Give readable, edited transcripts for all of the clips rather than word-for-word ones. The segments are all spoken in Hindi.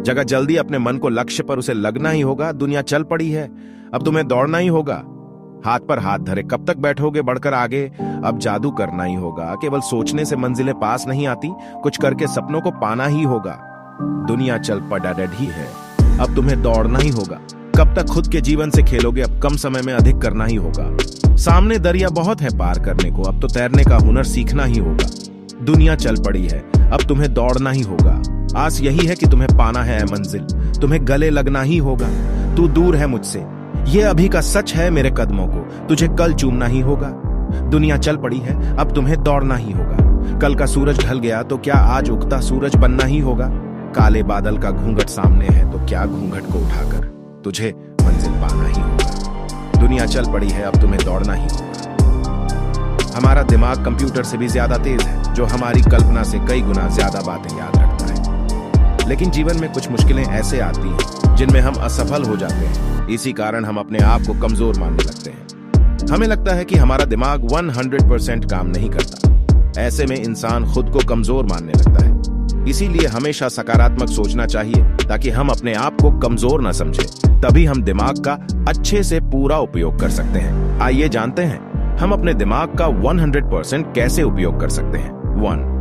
जगह जल्दी अपने मन को लक्ष्य पर उसे लगना ही होगा। दुनिया चल पड़ी है, अब तुम्हें दौड़ना ही होगा। हाथ पर हाथ धरे कब तक बैठोगे बढ़कर आगे? अब जादू करना ही होगा। केवल सोचने से मंजिलें पास नहीं आती, कुछ करके सपनों को पाना ही होगा। दुनिया चल पड़ी है, अब तुम्हें दौड़ना ही होगा। कब तक खुद के जीवन से खेलोगे? अब कम समय में अधिक करना ही होगा। सामने दरिया बहुत है पार करने को, अब तो तैरने का हुनर सीखना ही होगा। दुनिया चल पड़ी है, अब तुम्हें दौड़ना ही होगा। आस यही है कि तुम्हें पाना है मंजिल, तुम्हें गले लगना ही होगा। तू दूर है मुझसे, ये अभी का सच है मेरे कदमों को, तुझे कल चूमना ही होगा। दुनिया चल पड़ी है, अब तुम्हें दौड़ना ही होगा। कल का सूरज ढल गया तो क्या आज उगता सूरज बनना ही होगा? काले बादल का घूंघट सामने है तो क्या घूंघट को उठाकर तुझे मंजिल पाना ही होगा। दुनिया चल पड़ी है, अब तुम्हें दौड़ना ही होगा। हमारा दिमाग कंप्यूटर से भी ज्यादा तेज है, जो हमारी कल्पना से कई गुना ज्यादा बातें याद रखता है। लेकिन जीवन में कुछ मुश्किलें ऐसे आती हैं जिनमें हम असफल हो जाते हैं। इसी कारण हम अपने आप को कमजोर मानने लगते हैं। हमें लगता है कि हमारा दिमाग 100% काम नहीं करता। ऐसे में इंसान खुद को कमजोर मानने लगता है। इसीलिए हमेशा सकारात्मक सोचना चाहिए ताकि हम अपने आप को कमजोर न समझें। तभी हम दिमाग का अच्छे से पूरा उपयोग कर सकते हैं। आइए जानते हैं हम अपने दिमाग का 100% कैसे उपयोग कर सकते हैं। 1.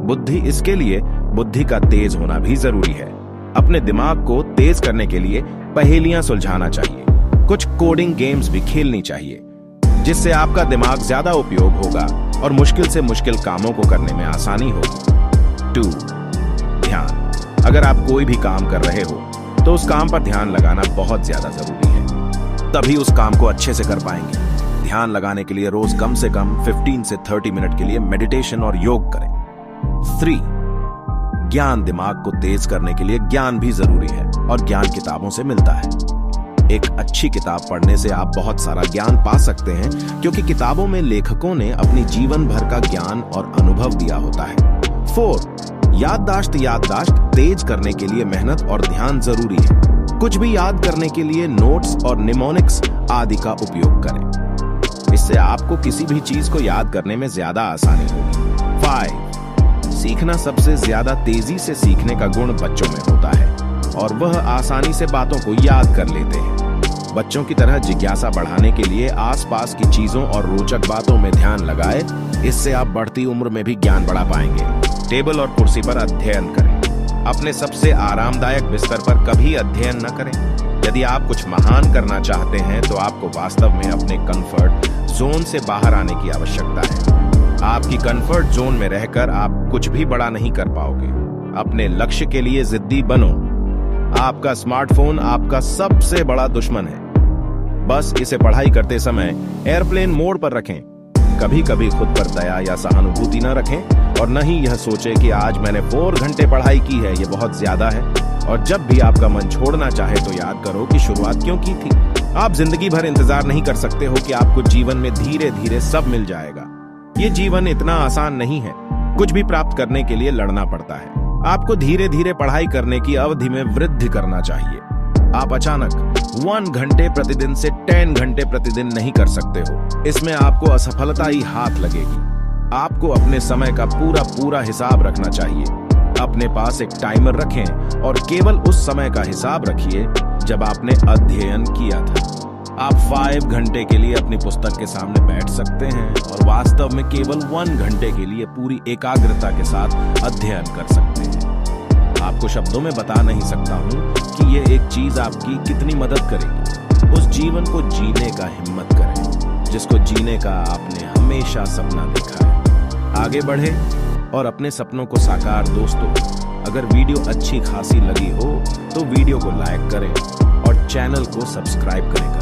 बुद्धि। इसके लिए बुद्धि का तेज होना भी जरूरी है। अपने दिमाग को तेज करने के लिए पहेलियां सुलझाना चाहिए, कुछ कोडिंग गेम्स भी खेलनी चाहिए, जिससे आपका दिमाग ज्यादा उपयोग होगा और मुश्किल से मुश्किल कामों को करने में आसानी होगी। 2. ध्यान। अगर आप कोई भी काम कर रहे हो तो उस काम पर ध्यान लगाना बहुत ज्यादा जरूरी है, तभी उस काम को अच्छे से कर पाएंगे। ध्यान लगाने के लिए रोज कम से कम 15 से 30 मिनट के लिए मेडिटेशन और योग करें। 3. ज्ञान। दिमाग को तेज करने के लिए ज्ञान भी जरूरी है और ज्ञान किताबों से मिलता है। एक अच्छी किताब पढ़ने से आप बहुत सारा ज्ञान पा सकते हैं, क्योंकि किताबों में लेखकों ने अपनी जीवन भर का ज्ञान और अनुभव दिया होता है। 4. याददाश्त तेज करने के लिए मेहनत और ध्यान जरूरी है। कुछ भी याद करने के लिए नोट्स और निमोनिक्स आदि का उपयोग करें। इससे आपको किसी भी चीज को याद करने में ज्यादा आसानी होगी। 5. सीखना। सबसे ज्यादा तेजी से सीखने का गुण बच्चों में होता है और वह आसानी से बातों को याद कर लेते हैं। बच्चों की तरह जिज्ञासा बढ़ाने के लिए आसपास की चीजों और रोचक बातों में ध्यान लगाएं। इससे आप बढ़ती उम्र में भी ज्ञान बढ़ा पाएंगे। टेबल और कुर्सी पर अध्ययन करें। अपने सबसे आरामदायक बिस्तर पर कभी अध्ययन न करें। यदि आप कुछ महान करना चाहते हैं तो आपको वास्तव में अपने कंफर्ट जोन से बाहर आने की आवश्यकता है। आपकी कंफर्ट जोन में रहकर आप कुछ भी बड़ा नहीं कर पाओगे। अपने लक्ष्य के लिए जिद्दी बनो। आपका स्मार्टफोन आपका सबसे बड़ा दुश्मन है। बस इसे पढ़ाई करते समय एयरप्लेन मोड पर रखें। कभी कभी खुद पर दया या सहानुभूति न रखें और न ही यह सोचे कि आज मैंने 4 घंटे पढ़ाई की है, ये बहुत ज्यादा है। और जब भी आपका मन छोड़ना चाहे तो याद करो कि शुरुआत क्यों की थी। आप जिंदगी भर इंतजार नहीं कर सकते हो कि आपको जीवन में धीरे धीरे सब मिल जाएगा। ये जीवन इतना आसान नहीं है। कुछ भी प्राप्त करने के लिए लड़ना पड़ता है। आपको धीरे धीरे पढ़ाई करने की अवधि में वृद्धि करना चाहिए। आप अचानक 1 घंटे प्रतिदिन से 10 घंटे प्रतिदिन नहीं कर सकते हो। इसमें आपको असफलता ही हाथ लगेगी। आपको अपने समय का पूरा हिसाब रखना चाहिए। अपने पास एक टाइमर रखें और केवल उस समय का हिसाब रखिए जब आपने अध्ययन किया था। आप 5 घंटे के लिए अपनी पुस्तक के सामने बैठ सकते हैं और वास्तव में केवल 1 घंटे के लिए पूरी एकाग्रता के साथ अध्ययन कर सकते हैं। आपको शब्दों में बता नहीं सकता हूं कि यह एक चीज आपकी कितनी मदद करेगी। उस जीवन को जीने का हिम्मत करें जिसको जीने का आपने हमेशा सपना देखा है। आगे बढ़े और अपने सपनों को साकार। दोस्तों, अगर वीडियो अच्छी खासी लगी हो तो वीडियो को लाइक करें और चैनल को सब्सक्राइब करें।